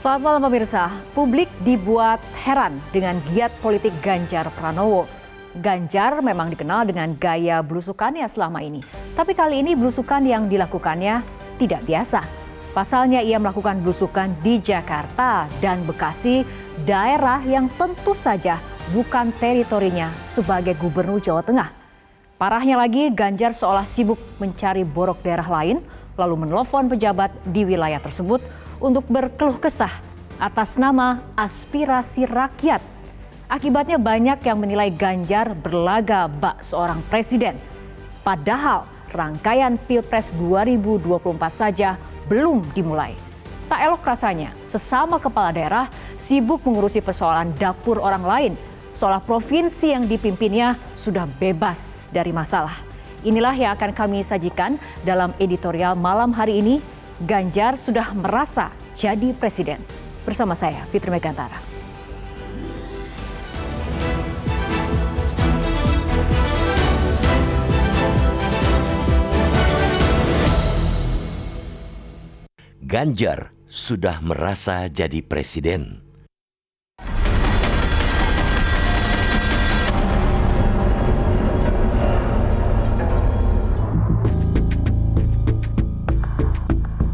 Selamat malam pemirsa, publik dibuat heran dengan giat politik Ganjar Pranowo. Ganjar memang dikenal dengan gaya belusukannya selama ini. Tapi kali ini belusukan yang dilakukannya tidak biasa. Pasalnya ia melakukan belusukan di Jakarta dan Bekasi, daerah yang tentu saja bukan teritorinya sebagai gubernur Jawa Tengah. Parahnya lagi, Ganjar seolah sibuk mencari borok daerah lain, lalu menelpon pejabat di wilayah tersebut untuk berkeluh kesah atas nama aspirasi rakyat. Akibatnya banyak yang menilai Ganjar berlaga bak seorang presiden. Padahal rangkaian Pilpres 2024 saja belum dimulai. Tak elok rasanya sesama kepala daerah sibuk mengurusi persoalan dapur orang lain, seolah provinsi yang dipimpinnya sudah bebas dari masalah. Inilah yang akan kami sajikan dalam editorial malam hari ini. Ganjar sudah merasa jadi presiden. Bersama saya, Fitri Megantara. Ganjar sudah merasa jadi presiden.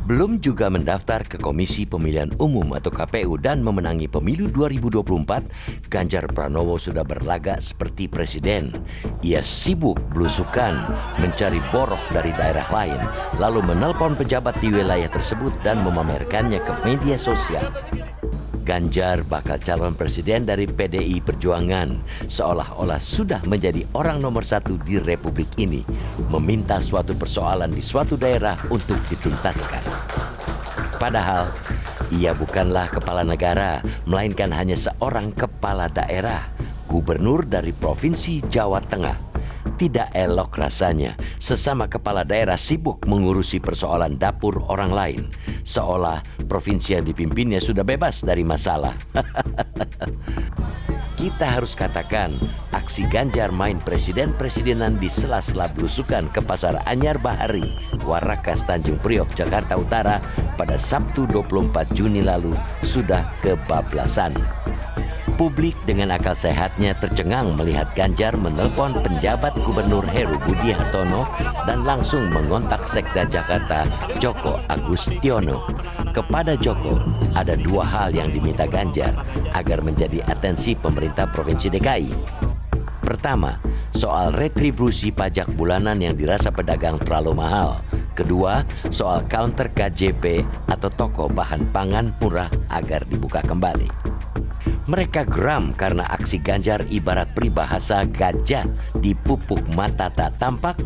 Belum juga mendaftar ke Komisi Pemilihan Umum atau KPU dan memenangi pemilu 2024, Ganjar Pranowo sudah berlagak seperti presiden. Ia sibuk belusukan, mencari borok dari daerah lain, lalu menelpon pejabat di wilayah tersebut dan memamerkannya ke media sosial. Ganjar bakal calon presiden dari PDI Perjuangan, seolah-olah sudah menjadi orang nomor satu di Republik ini, meminta suatu persoalan di suatu daerah untuk dituntaskan. Padahal, ia bukanlah kepala negara, melainkan hanya seorang kepala daerah, gubernur dari Provinsi Jawa Tengah. Tidak elok rasanya sesama kepala daerah sibuk mengurusi persoalan dapur orang lain, seolah provinsi yang dipimpinnya sudah bebas dari masalah. Kita harus katakan, aksi Ganjar main presiden-presidenan di sela-sela belusukan ke Pasar Anyar Bahari, Warakas, Tanjung Priok, Jakarta Utara pada Sabtu 24 Juni lalu sudah kebablasan. Publik dengan akal sehatnya tercengang melihat Ganjar menelpon penjabat Gubernur Heru Budi Hartono dan langsung mengontak Sekda Jakarta Joko Agustiono. Kepada Joko, ada dua hal yang diminta Ganjar agar menjadi atensi pemerintah Provinsi DKI. Pertama, soal retribusi pajak bulanan yang dirasa pedagang terlalu mahal. Kedua, soal counter KJP atau toko bahan pangan murah agar dibuka kembali. Mereka geram karena aksi Ganjar ibarat peribahasa gajah di pupuk mata tak tampak,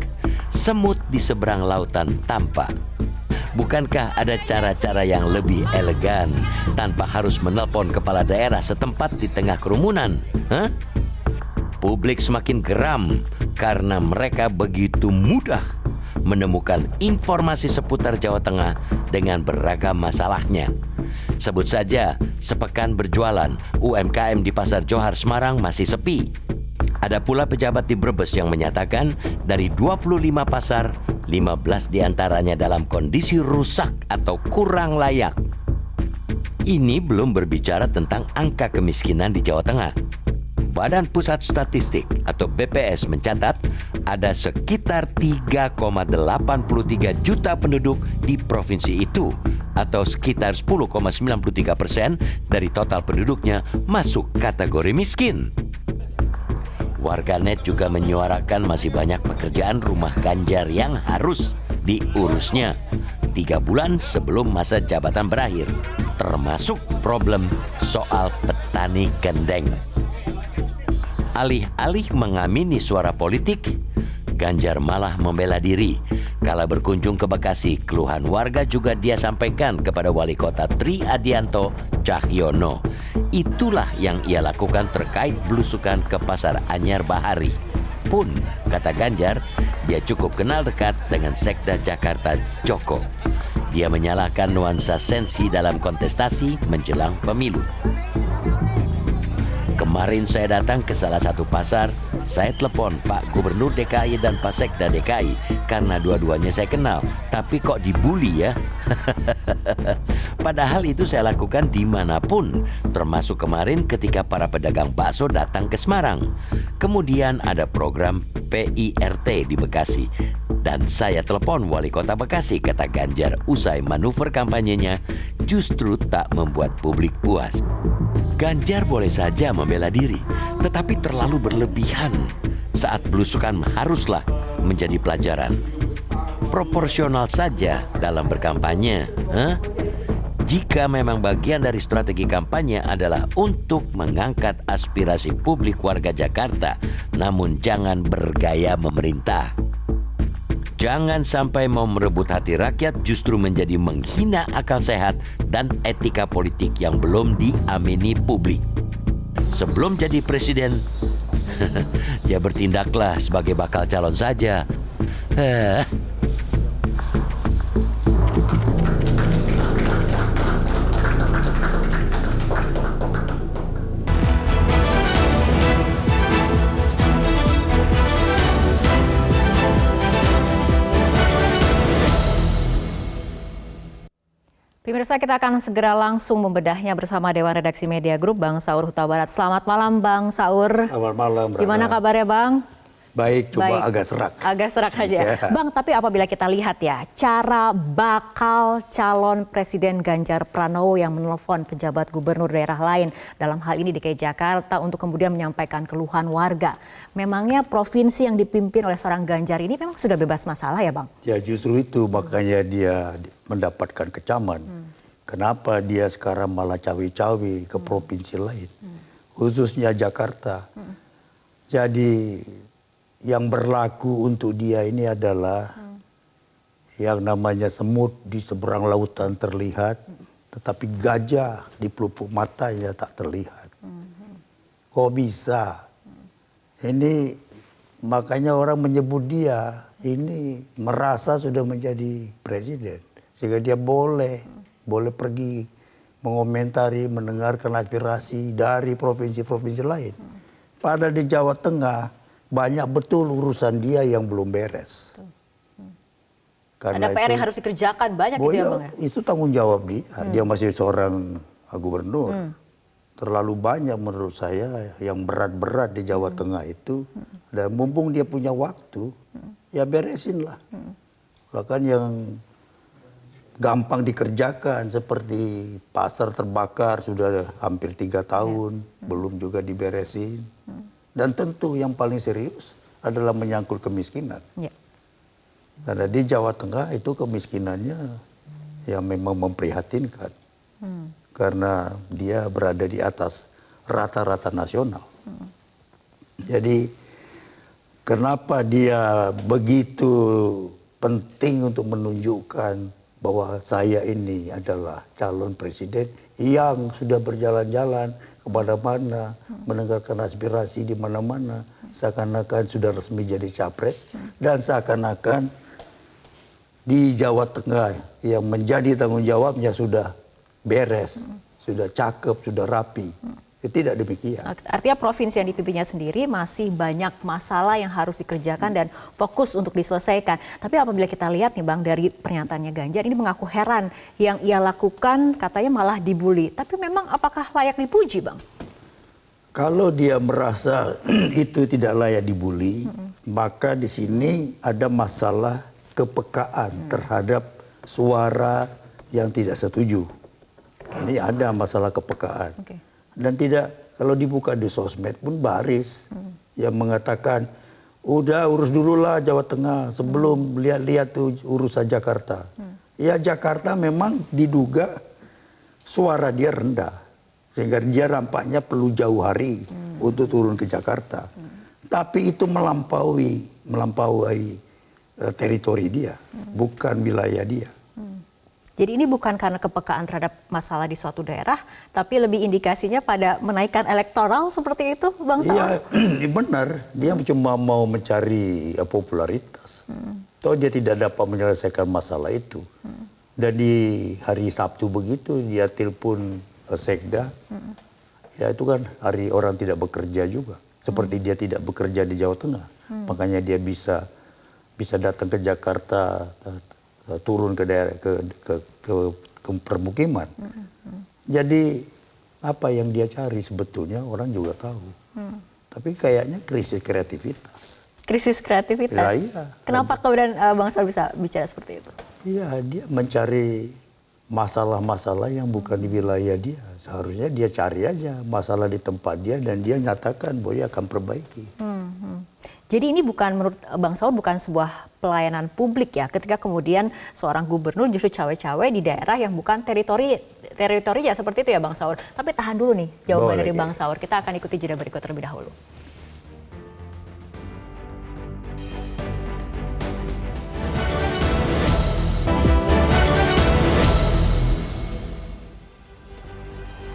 semut di seberang lautan tampak. Bukankah ada cara-cara yang lebih elegan tanpa harus menelpon kepala daerah setempat di tengah kerumunan? Publik semakin geram karena mereka begitu mudah menemukan informasi seputar Jawa Tengah dengan beragam masalahnya. Sebut saja, sepekan berjualan, UMKM di Pasar Johar Semarang masih sepi. Ada pula pejabat di Brebes yang menyatakan dari 25 pasar, 15 diantaranya dalam kondisi rusak atau kurang layak. Ini belum berbicara tentang angka kemiskinan di Jawa Tengah. Badan Pusat Statistik atau BPS mencatat ada sekitar 3,83 juta penduduk di provinsi itu, atau sekitar 10,93% dari total penduduknya masuk kategori miskin. Warganet juga menyuarakan masih banyak pekerjaan rumah Ganjar yang harus diurusnya 3 bulan sebelum masa jabatan berakhir, termasuk problem soal petani kendeng. Alih-alih mengamini suara politik, Ganjar malah membela diri. Kala berkunjung ke Bekasi, keluhan warga juga dia sampaikan kepada Wali Kota Tri Adianto Cahyono. Itulah yang ia lakukan terkait belusukan ke Pasar Anyar Bahari. Pun, kata Ganjar, dia cukup kenal dekat dengan Sekda Jakarta Joko. Dia menyalahkan nuansa sensi dalam kontestasi menjelang pemilu. Kemarin saya datang ke salah satu pasar, Saya telepon Pak Gubernur DKI dan Pak Sekda DKI karena dua-duanya saya kenal. Tapi kok dibully ya? Padahal itu saya lakukan dimanapun, termasuk kemarin ketika para pedagang bakso datang ke Semarang. Kemudian ada program PIRT di Bekasi. Dan saya telepon Wali Kota Bekasi, kata Ganjar usai manuver kampanyenya justru tak membuat publik puas. Ganjar boleh saja membela diri, tetapi terlalu berlebihan. Saat belusukan haruslah menjadi pelajaran. Proporsional saja dalam berkampanye. Jika memang bagian dari strategi kampanye adalah untuk mengangkat aspirasi publik warga Jakarta, namun jangan bergaya memerintah. Jangan sampai mau merebut hati rakyat justru menjadi menghina akal sehat dan etika politik yang belum diamini publik. Sebelum jadi presiden, ya bertindaklah sebagai bakal calon saja. Pemirsa, kita akan segera langsung membedahnya bersama Dewan Redaksi Media Group, Bang Saur Huta Barat. Selamat malam, Bang Saur. Selamat malam, Brana. Gimana kabarnya, Bang? Baik, cuma Baik. agak serak. Agak serak aja. Bang, tapi apabila kita lihat ya, cara bakal calon Presiden Ganjar Pranowo yang menelpon pejabat gubernur daerah lain, dalam hal ini DKI Jakarta, untuk kemudian menyampaikan keluhan warga. Memangnya provinsi yang dipimpin oleh seorang Ganjar ini memang sudah bebas masalah ya, Bang? Ya justru itu makanya dia mendapatkan kecaman. Kenapa dia sekarang malah cawe-cawe ke provinsi lain, khususnya Jakarta. Jadi yang berlaku untuk dia ini adalah yang namanya semut di seberang lautan terlihat, tetapi gajah di pelupuk matanya tak terlihat. Kok bisa? Ini makanya orang menyebut dia ini merasa sudah menjadi presiden, sehingga dia boleh pergi mengomentari, mendengarkan aspirasi dari provinsi-provinsi lain. Padahal di Jawa Tengah banyak betul urusan dia yang belum beres. Ada PR yang harus dikerjakan banyak gitu ya, Bang ya? Itu tanggung jawab dia. Dia masih seorang gubernur. Terlalu banyak menurut saya yang berat-berat di Jawa Tengah itu. Dan mumpung dia punya waktu, ya beresin lah. Bahkan yang gampang dikerjakan seperti pasar terbakar sudah hampir 3 tahun, belum juga diberesin. Dan tentu yang paling serius adalah menyangkut kemiskinan. Ya. Karena di Jawa Tengah itu kemiskinannya yang memang memprihatinkan. Karena dia berada di atas rata-rata nasional. Jadi kenapa dia begitu penting untuk menunjukkan bahwa saya ini adalah calon presiden yang sudah berjalan-jalan kemana-mana, mendengarkan aspirasi di mana-mana, seakan-akan sudah resmi jadi capres, dan seakan-akan di Jawa Tengah yang menjadi tanggung jawabnya sudah beres, sudah cakep, sudah rapi. Tidak demikian. Artinya provinsi yang dipimpinnya sendiri masih banyak masalah yang harus dikerjakan dan fokus untuk diselesaikan. Tapi apabila kita lihat nih, Bang, dari pernyataannya Ganjar ini mengaku heran yang ia lakukan katanya malah dibully. Tapi memang apakah layak dipuji, Bang? Kalau dia merasa itu tidak layak dibully, maka di sini ada masalah kepekaan terhadap suara yang tidak setuju. Ini ada masalah kepekaan. Dan tidak, kalau dibuka di sosmed pun baris yang mengatakan, udah urus dulu lah Jawa Tengah sebelum lihat-lihat tuh urusan Jakarta. Ya Jakarta memang diduga suara dia rendah, sehingga dia nampaknya perlu jauh hari untuk turun ke Jakarta. Tapi itu melampaui teritori dia, bukan wilayah dia. Jadi ini bukan karena kepekaan terhadap masalah di suatu daerah, tapi lebih indikasinya pada menaikkan elektoral seperti itu, Bang Saur? Iya, benar. Dia cuma mau mencari popularitas. Toh dia tidak dapat menyelesaikan masalah itu. Dan di hari Sabtu begitu dia telepon Sekda. Ya itu kan hari orang tidak bekerja juga. seperti dia tidak bekerja di Jawa Tengah. Makanya dia bisa datang ke Jakarta, turun ke daerah ke permukiman. Jadi apa yang dia cari sebetulnya orang juga tahu. Tapi kayaknya krisis kreativitas. Krisis kreativitas. Ya, iya. Kenapa kemudian Bang Saur bisa bicara seperti itu? Iya, dia mencari masalah-masalah yang bukan di wilayah dia. Seharusnya dia cari aja masalah di tempat dia dan dia nyatakan bahwa dia akan perbaiki. Jadi ini bukan, menurut Bang Saur, bukan sebuah pelayanan publik ya, ketika kemudian seorang gubernur justru cawe-cawe di daerah yang bukan teritorinya seperti itu ya Bang Saur. Tapi tahan dulu nih jawaban dari Bang Saur. Kita akan ikuti jeda berikut terlebih dahulu.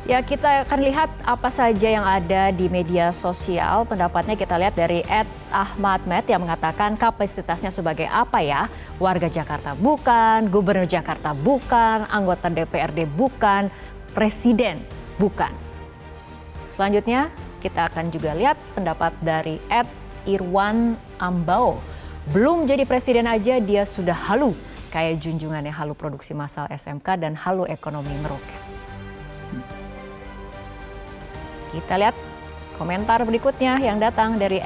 Ya, kita akan lihat apa saja yang ada di media sosial. Pendapatnya kita lihat dari @ahmadmed yang mengatakan kapasitasnya sebagai apa ya? Warga Jakarta bukan, gubernur Jakarta bukan, anggota DPRD bukan, presiden bukan. Selanjutnya kita akan juga lihat pendapat dari @irwan ambao. Belum jadi presiden aja dia sudah halu. Kayak junjungannya halu produksi massal SMK dan halu ekonomi meroket. Kita lihat komentar berikutnya yang datang dari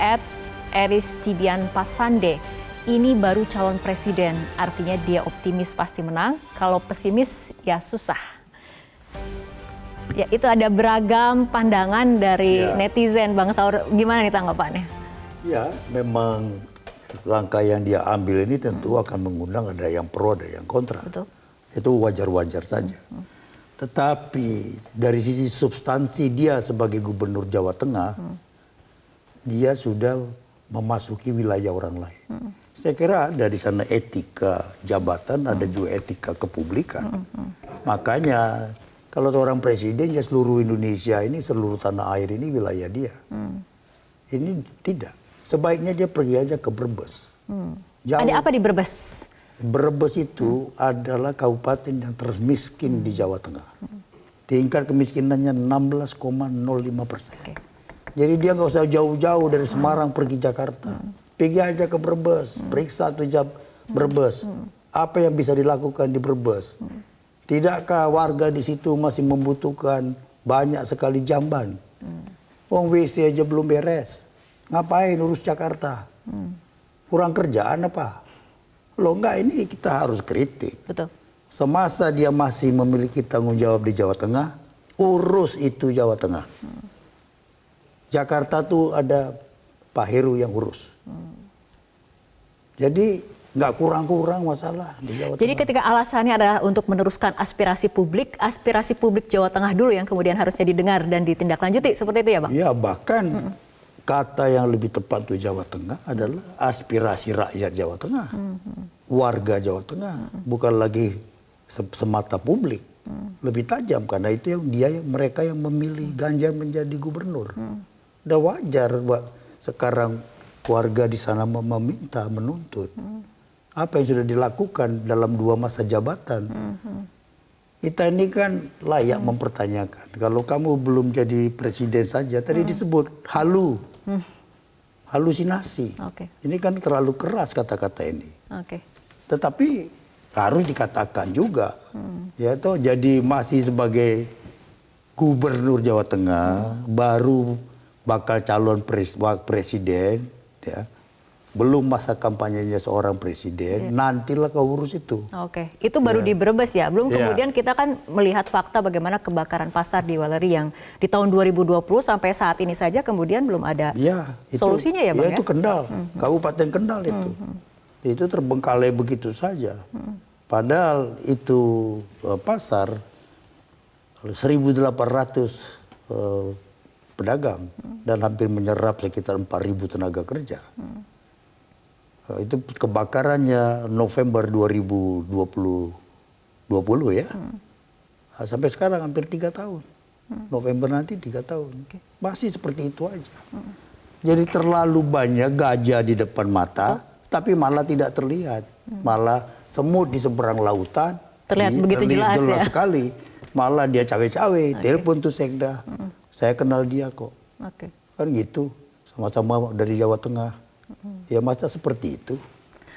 @eristibian pasande. Ini baru calon presiden, artinya dia optimis pasti menang. Kalau pesimis ya susah. Ya, itu ada beragam pandangan dari netizen. Bang Saur, gimana nih tanggapannya? Ya, memang langkah yang dia ambil ini tentu akan mengundang ada yang pro, ada yang kontra. Betul. Itu wajar-wajar saja. Tetapi dari sisi substansi dia sebagai gubernur Jawa Tengah, dia sudah memasuki wilayah orang lain. Saya kira ada di sana etika jabatan, ada juga etika kepublikan. Makanya kalau seorang presiden ya seluruh Indonesia ini, seluruh tanah air ini wilayah dia. Ini tidak. Sebaiknya dia pergi aja ke Brebes. Ada apa di Brebes? Brebes itu adalah kabupaten yang termiskin di Jawa Tengah. Tingkat kemiskinannya 16,05%. Jadi dia nggak usah jauh-jauh dari Semarang pergi Jakarta. Pergi aja ke Brebes, periksa tuh Brebes. Apa yang bisa dilakukan di Brebes? Tidakkah warga di situ masih membutuhkan banyak sekali jamban? Wong WC aja belum beres. Ngapain urus Jakarta? Kurang kerjaan apa? Loh enggak, ini kita harus kritik. Betul. Semasa dia masih memiliki tanggung jawab di Jawa Tengah, urus itu Jawa Tengah. Jakarta tuh ada Pak Heru yang urus. Jadi nggak kurang-kurang masalah di Jawa Tengah. Jadi ketika alasannya adalah untuk meneruskan aspirasi publik Jawa Tengah dulu yang kemudian harusnya didengar dan ditindaklanjuti, seperti itu ya Bang? Ya, bahkan kata yang lebih tepat untuk Jawa Tengah adalah aspirasi rakyat Jawa Tengah. Warga Jawa Tengah, bukan lagi semata publik. Lebih tajam karena itu mereka yang memilih Ganjar menjadi gubernur. Udah wajar sekarang warga di sana meminta, menuntut. Apa yang sudah dilakukan dalam 2 masa jabatan. Kita ini kan layak mempertanyakan. Kalau kamu belum jadi presiden saja, tadi disebut halusinasi. Ini kan terlalu keras kata-kata ini. Tetapi harus dikatakan juga, ya toh, jadi masih sebagai gubernur Jawa Tengah, baru bakal calon presiden, ya. Belum masa kampanyenya seorang presiden, nantilah kau urus itu. Itu baru di Brebes ya. Belum kemudian kita kan melihat fakta bagaimana kebakaran pasar di Waleri yang di tahun 2020 sampai saat ini saja kemudian belum ada solusinya ya Bang ya? Itu Kendal, Kabupaten Kendal itu. Itu terbengkalai begitu saja. Padahal itu pasar 1.800 pedagang dan hampir menyerap sekitar 4.000 tenaga kerja. Itu kebakarannya November 2020 ya. Sampai sekarang hampir 3 tahun. November nanti 3 tahun. Masih seperti itu aja. Jadi terlalu banyak gajah di depan mata, tapi malah tidak terlihat. Malah semut di seberang lautan terlihat begitu jelas ya. Sekali. Malah dia cawe-cawe, telepon tuh sekda. Saya kenal dia kok. Kan gitu. sama-sama dari Jawa Tengah. Ya masa seperti itu?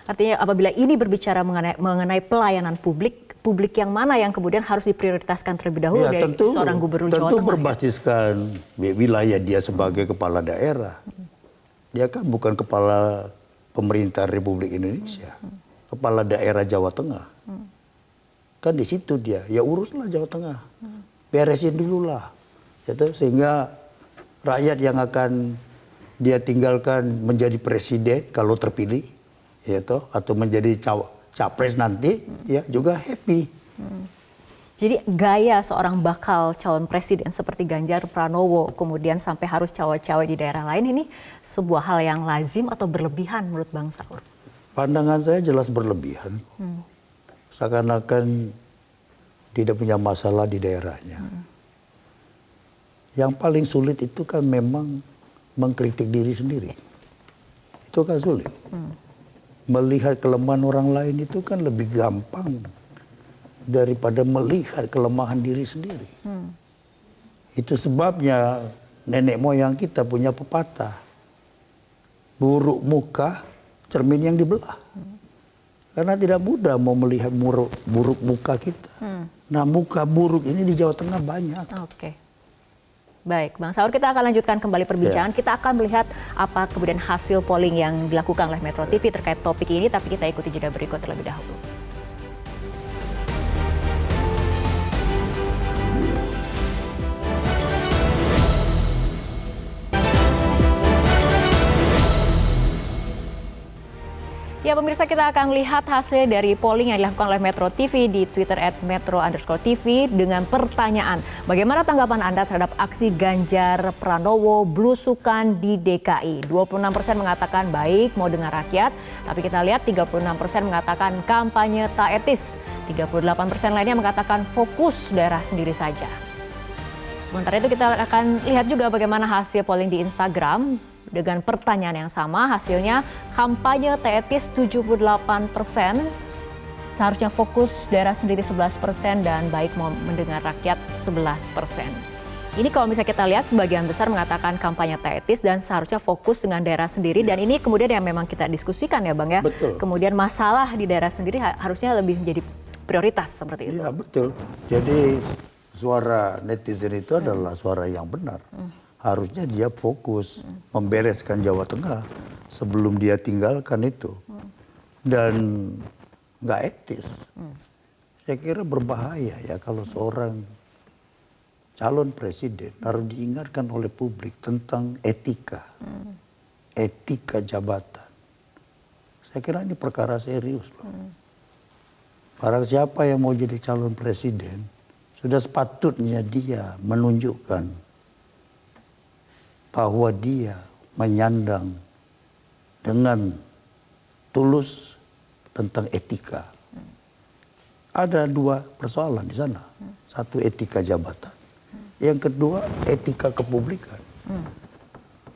Artinya apabila ini berbicara mengenai pelayanan publik, publik yang mana yang kemudian harus diprioritaskan terlebih dahulu dari seorang gubernur Jawa Tengah? Tentu berbasiskan wilayah dia sebagai kepala daerah. Dia kan bukan kepala pemerintah Republik Indonesia, kepala daerah Jawa Tengah. Kan di situ dia, ya uruslah Jawa Tengah, beresin dulu lah, gitu, sehingga rakyat yang akan dia tinggalkan menjadi presiden kalau terpilih, ya toh, atau menjadi capres nanti, ya juga happy. Jadi gaya seorang bakal calon presiden seperti Ganjar Pranowo kemudian sampai harus cawe-cawe di daerah lain ini sebuah hal yang lazim atau berlebihan menurut Bang Saur? Pandangan saya jelas berlebihan. Seakan-akan tidak punya masalah di daerahnya. Yang paling sulit itu kan memang mengkritik diri sendiri. Itu kan sulit. Melihat kelemahan orang lain itu kan lebih gampang daripada melihat kelemahan diri sendiri. Itu sebabnya nenek moyang kita punya pepatah, buruk muka cermin yang dibelah. Karena tidak mudah mau melihat buruk muka kita. Nah, muka buruk ini di Jawa Tengah banyak. Oke. Baik, Bang Saur, kita akan lanjutkan kembali perbincangan. Kita akan melihat apa kemudian hasil polling yang dilakukan oleh Metro TV terkait topik ini, tapi kita ikuti jeda berikut terlebih dahulu. Ya pemirsa, kita akan lihat hasil dari polling yang dilakukan oleh Metro TV di Twitter @metro_tv dengan pertanyaan, bagaimana tanggapan Anda terhadap aksi Ganjar Pranowo blusukan di DKI? 26% mengatakan baik, mau dengar rakyat, tapi kita lihat 36% mengatakan kampanye tak etis, 38% lainnya mengatakan fokus daerah sendiri saja. Sementara itu kita akan lihat juga bagaimana hasil polling di Instagram. Dengan pertanyaan yang sama, hasilnya kampanye tak etis 78%, seharusnya fokus daerah sendiri 11%, dan baik mau mendengar rakyat 11%. Ini kalau misalnya kita lihat sebagian besar mengatakan kampanye tak etis dan seharusnya fokus dengan daerah sendiri, dan ini kemudian yang memang kita diskusikan ya Bang ya. Betul. Kemudian masalah di daerah sendiri harusnya lebih menjadi prioritas seperti itu. Iya betul. Jadi suara netizen itu adalah suara yang benar. Harusnya dia fokus membereskan Jawa Tengah sebelum dia tinggalkan itu. Dan nggak etis. Saya kira berbahaya ya kalau seorang calon presiden harus diingatkan oleh publik tentang etika. Etika jabatan. Saya kira ini perkara serius loh. Barang siapa yang mau jadi calon presiden, sudah sepatutnya dia menunjukkan bahwa dia menyandang dengan tulus tentang etika. Ada dua persoalan di sana. Satu etika jabatan. Yang kedua etika kepublikan.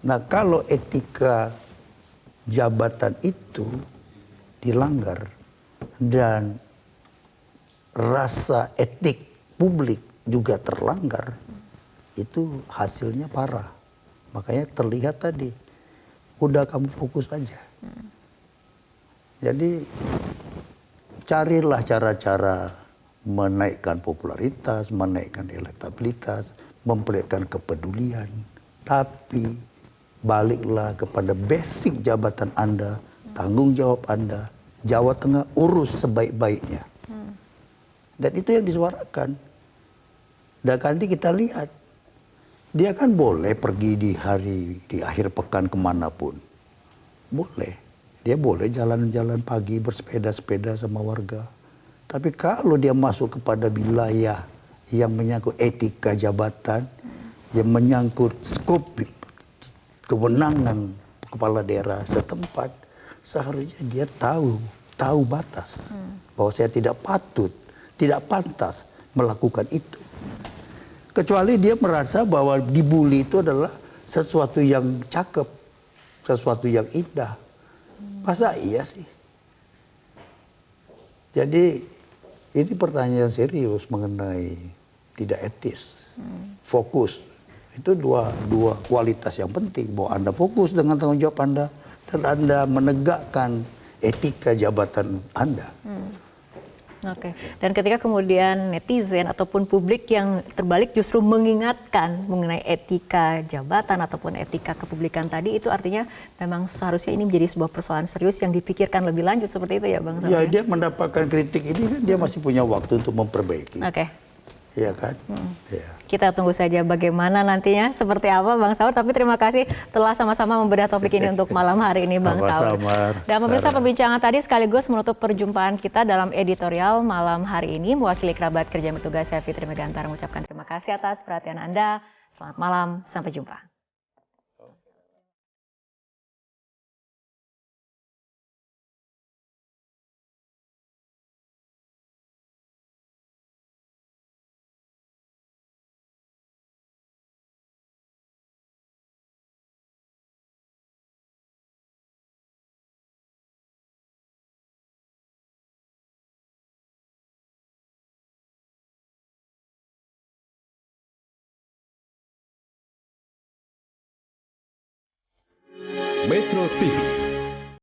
Nah kalau etika jabatan itu dilanggar dan rasa etik publik juga terlanggar, itu hasilnya parah. Makanya terlihat tadi, udah kamu fokus aja. Jadi carilah cara-cara menaikkan popularitas, menaikkan elektabilitas, memperlihatkan kepedulian. Tapi baliklah kepada basic jabatan Anda, tanggung jawab Anda. Jawa Tengah urus sebaik-baiknya. Dan itu yang disuarakan. Dan nanti kita lihat, dia kan boleh pergi di akhir pekan kemanapun. Boleh. Dia boleh jalan-jalan pagi bersepeda-sepeda sama warga. Tapi kalau dia masuk kepada wilayah yang menyangkut etika jabatan, yang menyangkut skop kewenangan kepala daerah setempat, seharusnya dia tahu batas. Bahwa saya tidak patut, tidak pantas melakukan itu. Kecuali dia merasa bahwa dibully itu adalah sesuatu yang cakep, sesuatu yang indah. Masa iya sih? Jadi ini pertanyaan serius mengenai tidak etis, fokus, Itu dua kualitas yang penting, bahwa Anda fokus dengan tanggung jawab Anda dan Anda menegakkan etika jabatan Anda. Oke. Dan ketika kemudian netizen ataupun publik yang terbalik justru mengingatkan mengenai etika jabatan ataupun etika kepublikan tadi, itu artinya memang seharusnya ini menjadi sebuah persoalan serius yang dipikirkan lebih lanjut seperti itu ya Bang Saud? Ya, dia mendapatkan kritik ini kan dia masih punya waktu untuk memperbaiki. Oke. Iya kan? Ya. Kita tunggu saja bagaimana nantinya seperti apa Bang Saud. Tapi terima kasih telah sama-sama membedah topik ini untuk malam hari ini Bang Saud. Dan pemirsa, perbincangan tadi sekaligus menutup perjumpaan kita dalam editorial malam hari ini. Mewakili kerabat kerja yang bertugas, saya Fitri Megantara mengucapkan terima kasih atas perhatian Anda. Selamat malam, sampai jumpa. Metro TV